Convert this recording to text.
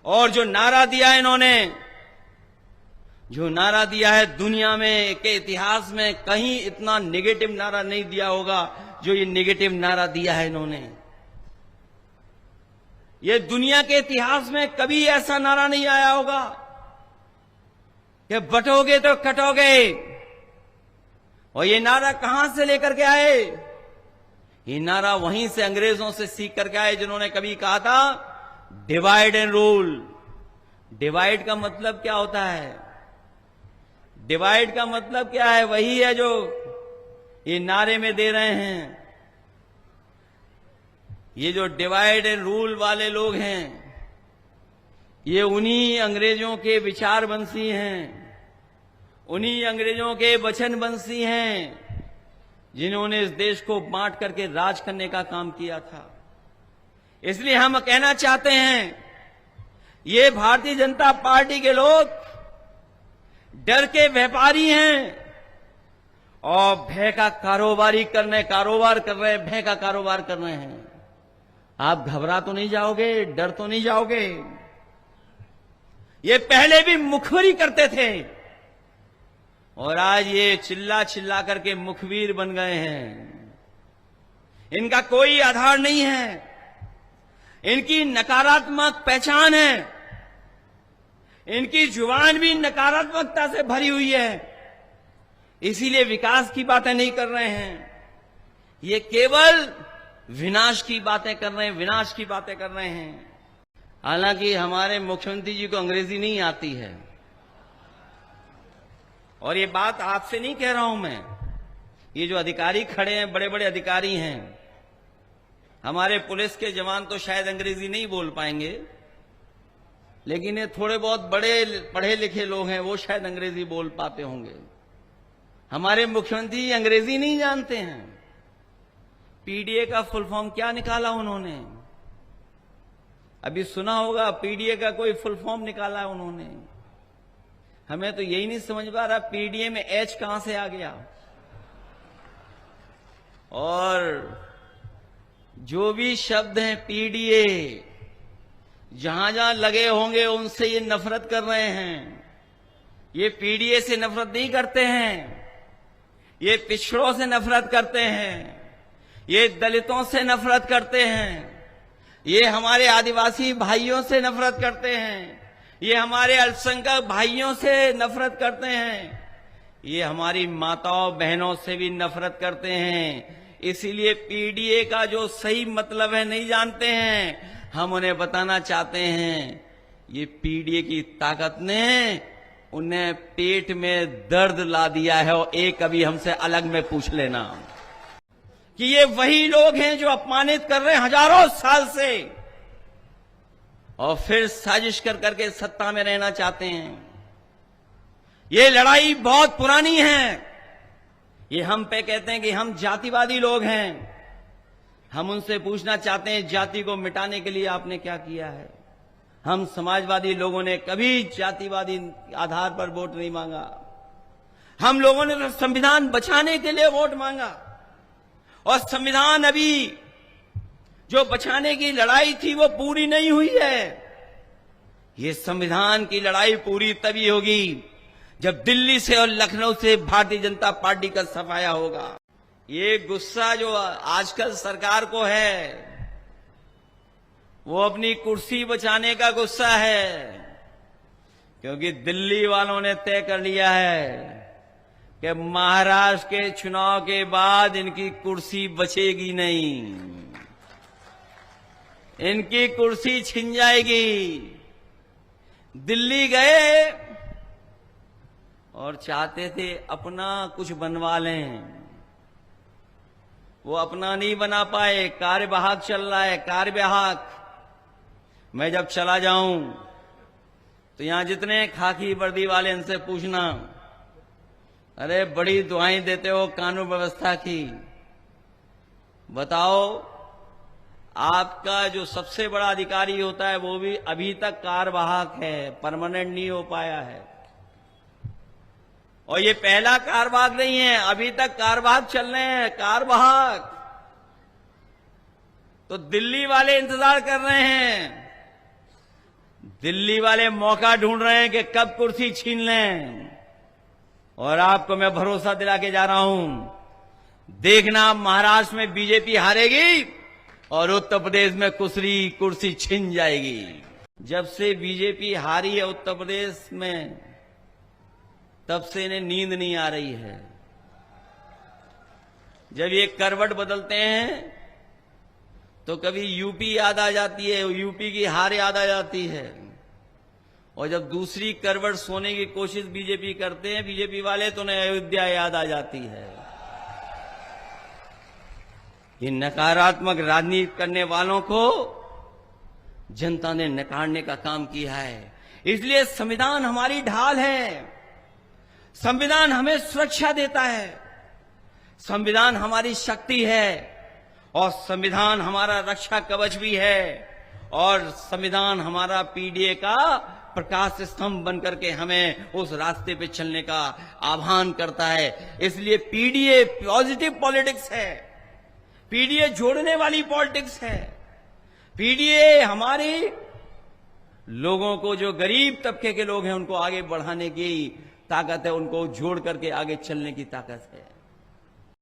और जो नारा दिया है इन्होंने, जो नारा दिया है, दुनिया में के इतिहास में कहीं इतना नेगेटिव नारा नहीं दिया होगा जो ये नेगेटिव नारा दिया है इन्होंने। ये दुनिया के इतिहास में कभी ऐसा नारा नहीं आया होगा कि बटोगे तो कटोगे। और ये नारा कहां से लेकर के आए? ये नारा वहीं से अंग्रेजों से सीख करके आए जिन्होंने कभी कहा था डिवाइड एंड रूल। डिवाइड का मतलब क्या होता है? डिवाइड का मतलब क्या है? वही है जो ये नारे में दे रहे हैं। ये जो डिवाइड एंड रूल वाले लोग हैं, ये उन्हीं अंग्रेजों के विचार बंसी हैं, उन्हीं अंग्रेजों के वचन बंसी हैं जिन्होंने इस देश को बांट करके राज करने का काम किया था। इसलिए हम कहना चाहते हैं, ये भारतीय जनता पार्टी के लोग डर के व्यापारी हैं और भय का कारोबार कर रहे हैं, भय का कारोबार कर रहे हैं। आप घबरा तो नहीं जाओगे? डर तो नहीं जाओगे? ये पहले भी मुखबिरी करते थे और आज ये चिल्ला चिल्ला करके मुखबिर बन गए हैं। इनका कोई आधार नहीं है, इनकी नकारात्मक पहचान है, इनकी जुबान भी नकारात्मकता से भरी हुई है, इसीलिए विकास की बातें नहीं कर रहे हैं। ये केवल विनाश की बातें कर रहे हैं, विनाश की बातें कर रहे हैं। हालांकि हमारे मुख्यमंत्री जी को अंग्रेजी नहीं आती है, और ये बात आपसे नहीं कह रहा हूं मैं। ये जो अधिकारी खड़े हैं, बड़े बड़े अधिकारी हैं, हमारे पुलिस के जवान तो शायद अंग्रेजी नहीं बोल पाएंगे, लेकिन ये थोड़े बहुत बड़े पढ़े लिखे लोग हैं, वो शायद अंग्रेजी बोल पाते होंगे। हमारे मुख्यमंत्री अंग्रेजी नहीं जानते हैं। पीडीए का फुल फॉर्म क्या निकाला उन्होंने? अभी सुना होगा, पीडीए का कोई फुल फॉर्म निकाला है उन्होंने। हमें तो यही नहीं समझ पा रहा पीडीए में एच कहां से आ गया। और जो भी शब्द हैं पीडीए, जहां जहां लगे होंगे उनसे ये नफरत कर रहे हैं। ये पीडीए से नफरत नहीं करते हैं, ये पिछड़ों से नफरत करते हैं, ये दलितों से नफरत करते हैं, ये हमारे आदिवासी भाइयों से नफरत करते हैं, ये हमारे अल्पसंख्यक भाइयों से नफरत करते हैं, ये हमारी माताओं बहनों से भी नफरत करते हैं। इसीलिए पीडीए का जो सही मतलब है नहीं जानते हैं। हम उन्हें बताना चाहते हैं, ये पीडीए की ताकत ने उन्हें पेट में दर्द ला दिया है। और एक अभी हमसे अलग में पूछ लेना कि ये वही लोग हैं जो अपमानित कर रहे हैं हजारों साल से, और फिर साजिश कर करके सत्ता में रहना चाहते हैं। ये लड़ाई बहुत पुरानी है। ये हम पे कहते हैं कि हम जातिवादी लोग हैं। हम उनसे पूछना चाहते हैं, जाति को मिटाने के लिए आपने क्या किया है? हम समाजवादी लोगों ने कभी जातिवादी आधार पर वोट नहीं मांगा। हम लोगों ने तो संविधान बचाने के लिए वोट मांगा, और संविधान अभी जो बचाने की लड़ाई थी वो पूरी नहीं हुई है। ये संविधान की लड़ाई पूरी तभी होगी जब दिल्ली से और लखनऊ से भारतीय जनता पार्टी का सफाया होगा। ये गुस्सा जो आजकल सरकार को है, वो अपनी कुर्सी बचाने का गुस्सा है, क्योंकि दिल्ली वालों ने तय कर लिया है कि महाराष्ट्र के चुनाव के बाद इनकी कुर्सी बचेगी नहीं, इनकी कुर्सी छिन जाएगी। दिल्ली गए और चाहते थे अपना कुछ बनवा लें, वो अपना नहीं बना पाए। कार्यवाहक चल रहा है, कार्यवाहक। मैं जब चला जाऊं तो यहां जितने खाकी वर्दी वाले, इनसे पूछना, अरे बड़ी दुआएं देते हो कानून व्यवस्था की, बताओ आपका जो सबसे बड़ा अधिकारी होता है वो भी अभी तक कार्यवाहक है, परमानेंट नहीं हो पाया है। और ये पहला कार्यवाहक नहीं है, अभी तक कार्यवाहक चल रहे हैं, कार्यवाहक। तो दिल्ली वाले इंतजार कर रहे हैं, दिल्ली वाले मौका ढूंढ रहे हैं कि कब कुर्सी छीन लें, और आपको मैं भरोसा दिला के जा रहा हूं, देखना महाराष्ट्र में बीजेपी हारेगी और उत्तर प्रदेश में कुर्सी छिन जाएगी। जब से बीजेपी हारी है उत्तर प्रदेश में, तब से इन्हें नींद नहीं आ रही है। जब ये करवट बदलते हैं तो कभी यूपी याद आ जाती है, यूपी की हार याद आ जाती है, और जब दूसरी करवट सोने की कोशिश बीजेपी करते हैं बीजेपी वाले, तो उन्हें अयोध्या याद आ जाती है। ये नकारात्मक राजनीति करने वालों को जनता ने नकारने का काम किया है। इसलिए संविधान हमारी ढाल है, संविधान हमें सुरक्षा देता है, संविधान हमारी शक्ति है, और संविधान हमारा रक्षा कवच भी है, और संविधान हमारा पीडीए का प्रकाश स्तंभ बनकर के हमें उस रास्ते पे चलने का आह्वान करता है। इसलिए पीडीए पॉजिटिव पॉलिटिक्स है, पीडीए जोड़ने वाली पॉलिटिक्स है। पीडीए हमारे लोगों को, जो गरीब तबके के लोग हैं, उनको आगे बढ़ाने की ताकत है, उनको जोड़ करके आगे चलने की ताकत है।